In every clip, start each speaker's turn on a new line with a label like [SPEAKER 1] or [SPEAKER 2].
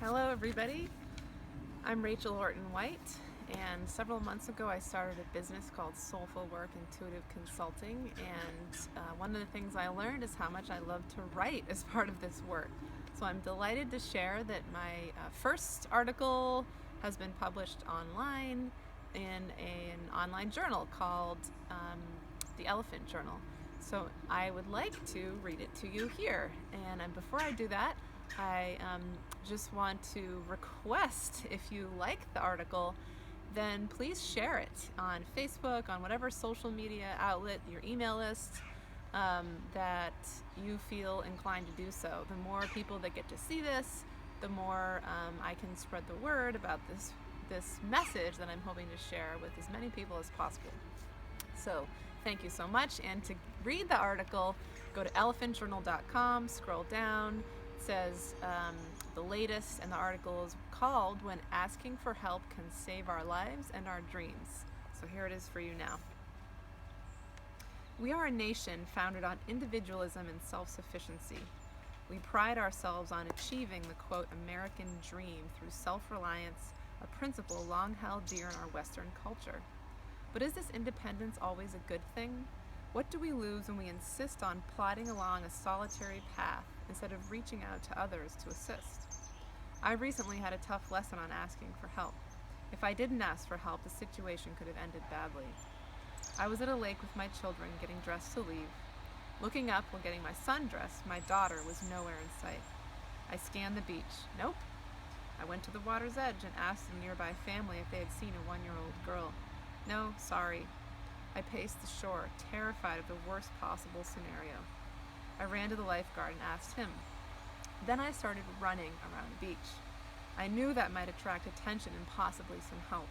[SPEAKER 1] Hello everybody, I'm Rachel Horton-White, and several months ago I started a business called Soulful Work Intuitive Consulting, and one of the things I learned is how much I love to write as part of this work. So I'm delighted to share that my first article has been published online in an online journal called The Elephant Journal. So I would like to read it to you here, and before I do that, I just want to request, if you like the article, then please share it on Facebook, on whatever social media outlet, your email list, that you feel inclined to do so. The more people that get to see this, the more I can spread the word about this message that I'm hoping to share with as many people as possible. So thank you so much, and to read the article, go to elephantjournal.com, scroll down. It says the latest, and the article is called When Asking for Help Can Save Our Lives and Our Dreams. So here it is for you now. We are a nation founded on individualism and self-sufficiency. We pride ourselves on achieving the, quote, American dream through self-reliance, a principle long held dear in our Western culture. But is this independence always a good thing? What do we lose when we insist on plodding along a solitary path instead of reaching out to others to assist? I recently had a tough lesson on asking for help. If I didn't ask for help, the situation could have ended badly. I was at a lake with my children getting dressed to leave. Looking up while getting my son dressed, my daughter was nowhere in sight. I scanned the beach. Nope. I went to the water's edge and asked a nearby family if they had seen a 1-year-old girl. No, sorry. I paced the shore, terrified of the worst possible scenario. I ran to the lifeguard and asked him. Then I started running around the beach. I knew that might attract attention and possibly some help.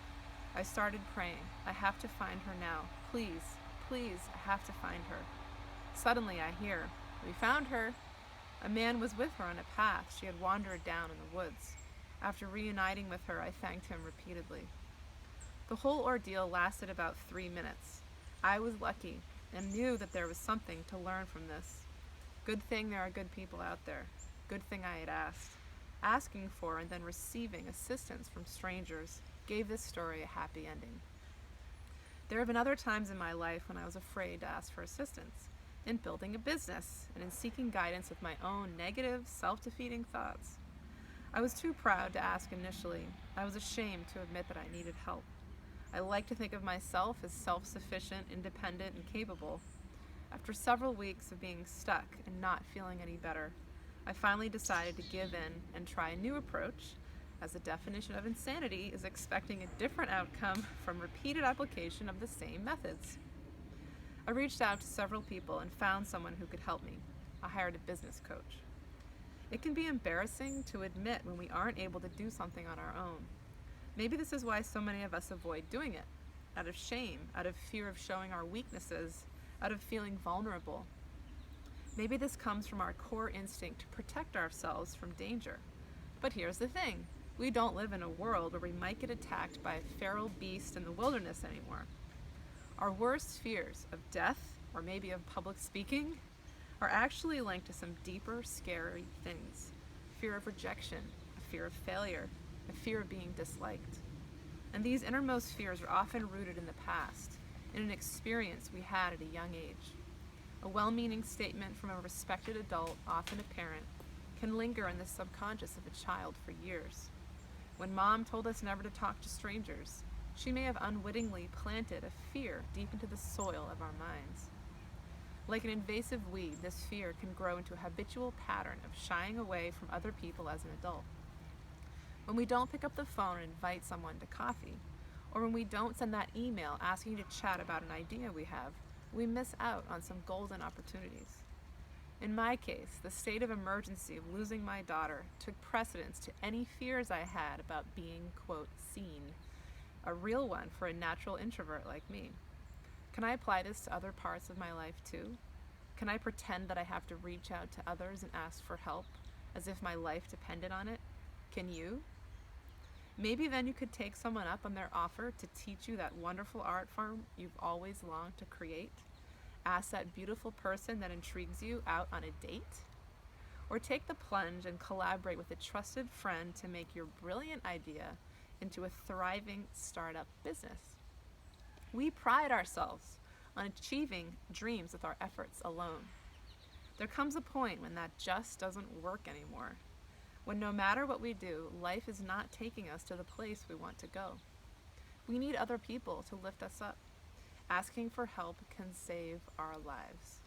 [SPEAKER 1] I started praying. I have to find her now. Please, please, I have to find her. Suddenly I hear, we found her. A man was with her on a path she had wandered down in the woods. After reuniting with her, I thanked him repeatedly. The whole ordeal lasted about 3 minutes. I was lucky and knew that there was something to learn from this. Good thing there are good people out there. Good thing I had asked. Asking for and then receiving assistance from strangers gave this story a happy ending. There have been other times in my life when I was afraid to ask for assistance, in building a business and in seeking guidance with my own negative, self-defeating thoughts. I was too proud to ask initially. I was ashamed to admit that I needed help. I like to think of myself as self-sufficient, independent, and capable. After several weeks of being stuck and not feeling any better, I finally decided to give in and try a new approach, as the definition of insanity is expecting a different outcome from repeated application of the same methods. I reached out to several people and found someone who could help me. I hired a business coach. It can be embarrassing to admit when we aren't able to do something on our own. Maybe this is why so many of us avoid doing it, out of shame, out of fear of showing our weaknesses, out of feeling vulnerable. Maybe this comes from our core instinct to protect ourselves from danger. But here's the thing, we don't live in a world where we might get attacked by a feral beast in the wilderness anymore. Our worst fears of death, or maybe of public speaking, are actually linked to some deeper, scary things. Fear of rejection, a fear of failure, a fear of being disliked. And these innermost fears are often rooted in the past, in an experience we had at a young age. A well-meaning statement from a respected adult, often a parent, can linger in the subconscious of a child for years. When mom told us never to talk to strangers, she may have unwittingly planted a fear deep into the soil of our minds. Like an invasive weed, this fear can grow into a habitual pattern of shying away from other people as an adult. When we don't pick up the phone and invite someone to coffee, or when we don't send that email asking to chat about an idea we have, we miss out on some golden opportunities. In my case, the state of emergency of losing my daughter took precedence to any fears I had about being, quote, seen, a real one for a natural introvert like me. Can I apply this to other parts of my life too? Can I pretend that I have to reach out to others and ask for help, as if my life depended on it? Can you? Maybe then you could take someone up on their offer to teach you that wonderful art form you've always longed to create. Ask that beautiful person that intrigues you out on a date. Or take the plunge and collaborate with a trusted friend to make your brilliant idea into a thriving startup business. We pride ourselves on achieving dreams with our efforts alone. There comes a point when that just doesn't work anymore, when no matter what we do, life is not taking us to the place we want to go. We need other people to lift us up. Asking for help can save our lives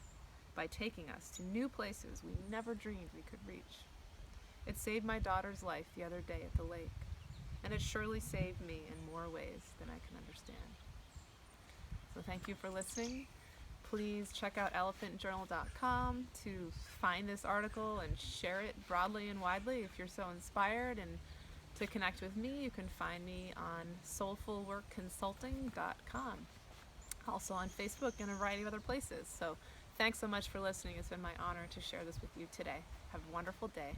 [SPEAKER 1] by taking us to new places we never dreamed we could reach. It saved my daughter's life the other day at the lake, and it surely saved me in more ways than I can understand. So thank you for listening. Please check out elephantjournal.com to find this article and share it broadly and widely if you're so inspired. And to connect with me, you can find me on soulfulworkconsulting.com. Also on Facebook and a variety of other places. So thanks so much for listening. It's been my honor to share this with you today. Have a wonderful day.